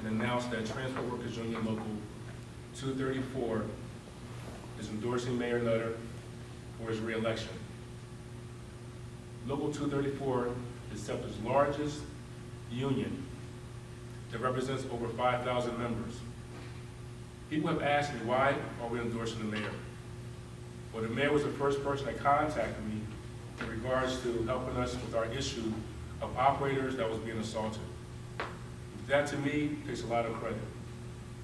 and announce that Transport Workers Union Local 234 is endorsing Mayor Nutter for his re-election. Local 234 is SEPTA's largest union that represents over 5,000 members. People have asked me, why are we endorsing the mayor? Well, the mayor was the first person that contacted me in regards to helping us with our issue of operators that was being assaulted. That to me takes a lot of credit,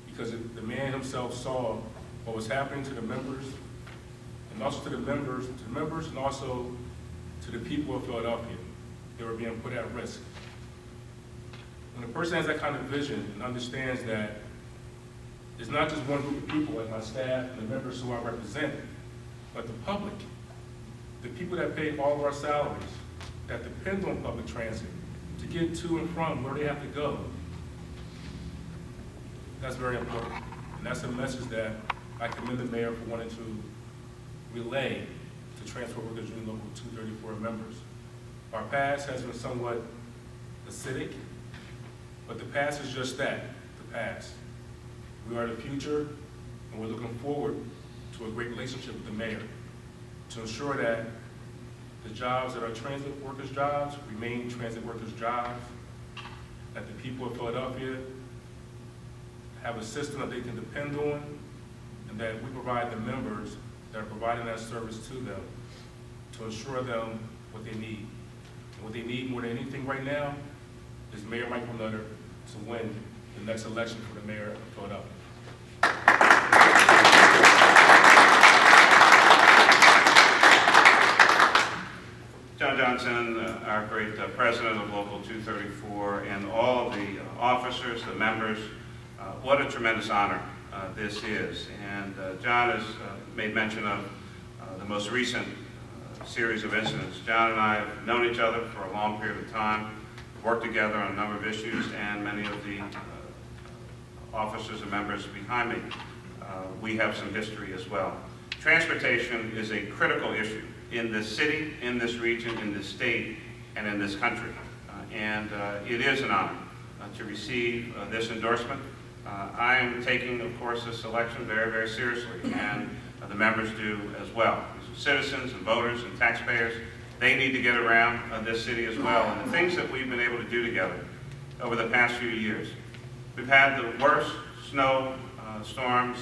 because the man himself saw what was happening to the members, and also to the members and also to the people of Philadelphia. They were being put at risk. When a person has that kind of vision and understands that it's not just one group of people, like my staff and the members who I represent, but the public, the people that pay all of our salaries, that depend on public transit to get to and from where they have to go. That's very important. And that's a message that I commend the mayor for wanting to relay to Transport Workers Union Local 234 members. Our past has been somewhat acidic, but the past is just that, the past. We are the future, and we're looking forward to a great relationship with the mayor to ensure that the jobs that are transit workers' jobs remain transit workers' jobs, that the people of Philadelphia have a system that they can depend on, and that we provide the members that are providing that service to them to ensure them what they need. And what they need more than anything right now is Mayor Michael Nutter to win the next election for the mayor of Philadelphia. John Johnson, our great president of Local 234, and all of the officers, the members, what a tremendous honor this is. And John has made mention of the most recent series of incidents. John and I have known each other for a long period of time, worked together on a number of issues, and many of the officers and members behind me, we have some history as well. Transportation is a critical issue in this city, in this region, in this state, and in this country. And it is an honor to receive this endorsement. I am taking, of course, this election very, very seriously, and the members do as well. These are citizens and voters and taxpayers. They need to get around this city as well, and the things that we've been able to do together over the past few years. We've had the worst snow storms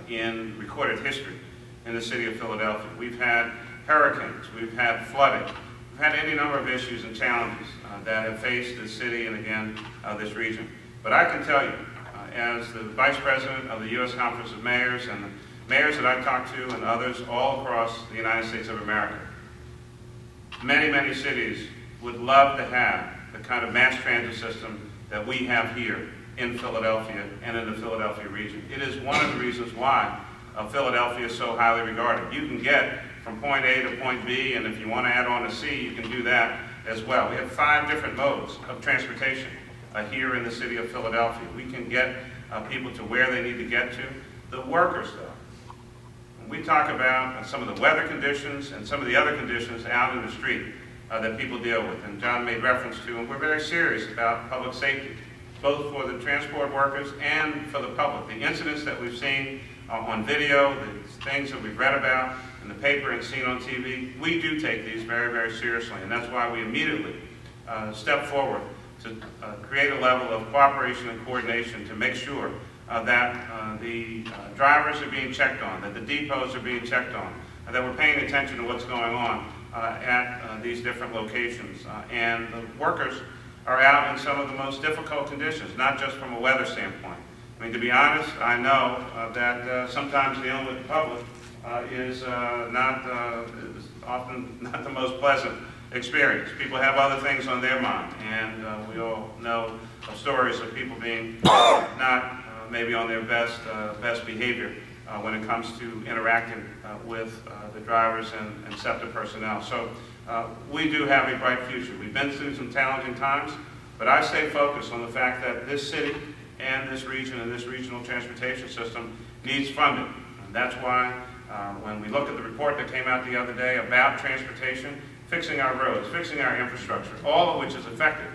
in recorded history in the city of Philadelphia. We've had hurricanes, we've had flooding, we've had any number of issues and challenges that have faced the city and again this region. But I can tell you, as the Vice President of the U.S. Conference of Mayors and the mayors that I've talked to and others all across the United States of America, many, many cities would love to have the kind of mass transit system that we have here in Philadelphia and in the Philadelphia region. It is one of the reasons why Philadelphia is so highly regarded. You can get from point A to point B, and if you want to add on a C, you can do that as well. We have 5 different modes of transportation here in the city of Philadelphia. We can get people to where they need to get to. The workers, though, when we talk about some of the weather conditions and some of the other conditions out in the street that people deal with, and John made reference to, and we're very serious about public safety, both for the transport workers and for the public. The incidents that we've seen on video, the things that we've read about in the paper and seen on TV, we do take these very, very seriously, and that's why we immediately step forward to create a level of cooperation and coordination to make sure that the drivers are being checked on, that the depots are being checked on, that we're paying attention to what's going on at these different locations. And the workers are out in some of the most difficult conditions, not just from a weather standpoint. I mean, to be honest, I know that sometimes dealing with the public is often not the most pleasant experience. People have other things on their mind, and we all know of stories of people being not maybe on their best behavior when it comes to interacting with the drivers and SEPTA personnel. So we do have a bright future. We've been through some challenging times, but I stay focused on the fact that this city and this region and this regional transportation system needs funding. And that's why when we look at the report that came out the other day about transportation, fixing our roads, fixing our infrastructure, all of which is affected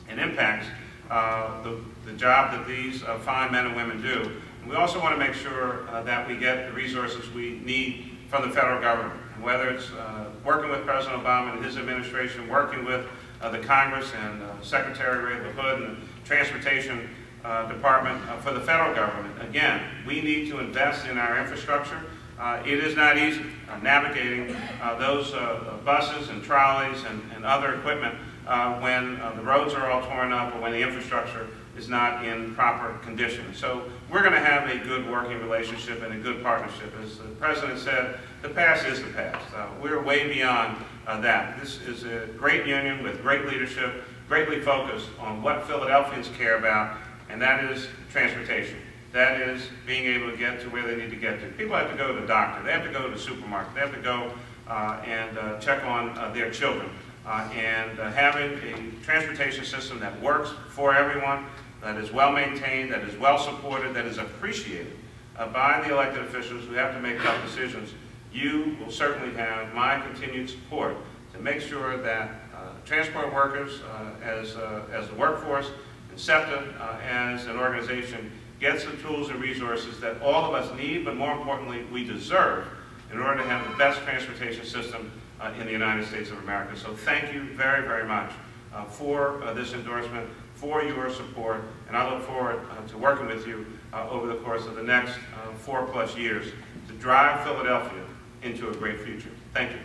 and impacts the job that these fine men and women do. And we also want to make sure that we get the resources we need from the federal government, and whether it's working with President Obama and his administration, working with the Congress and Secretary Ray LaHood and the Transportation Department for the federal government. Again, we need to invest in our infrastructure. It is not easy navigating those buses and trolleys and other equipment when the roads are all torn up or when the infrastructure is not in proper condition. So we're going to have a good working relationship and a good partnership. As the President said, the past is the past. We're way beyond that. This is a great union with great leadership, greatly focused on what Philadelphians care about, and that is transportation. That is being able to get to where they need to get to. People have to go to the doctor. They have to go to the supermarket. They have to go and check on their children. Having a transportation system that works for everyone, that is well maintained, that is well supported, that is appreciated by the elected officials who have to make tough decisions, you will certainly have my continued support to make sure that transport workers as the workforce and SEPTA as an organization gets the tools and resources that all of us need, but more importantly, we deserve in order to have the best transportation system in the United States of America. So thank you very, very much for this endorsement, for your support, and I look forward to working with you over the course of the next 4+ years to drive Philadelphia into a great future. Thank you.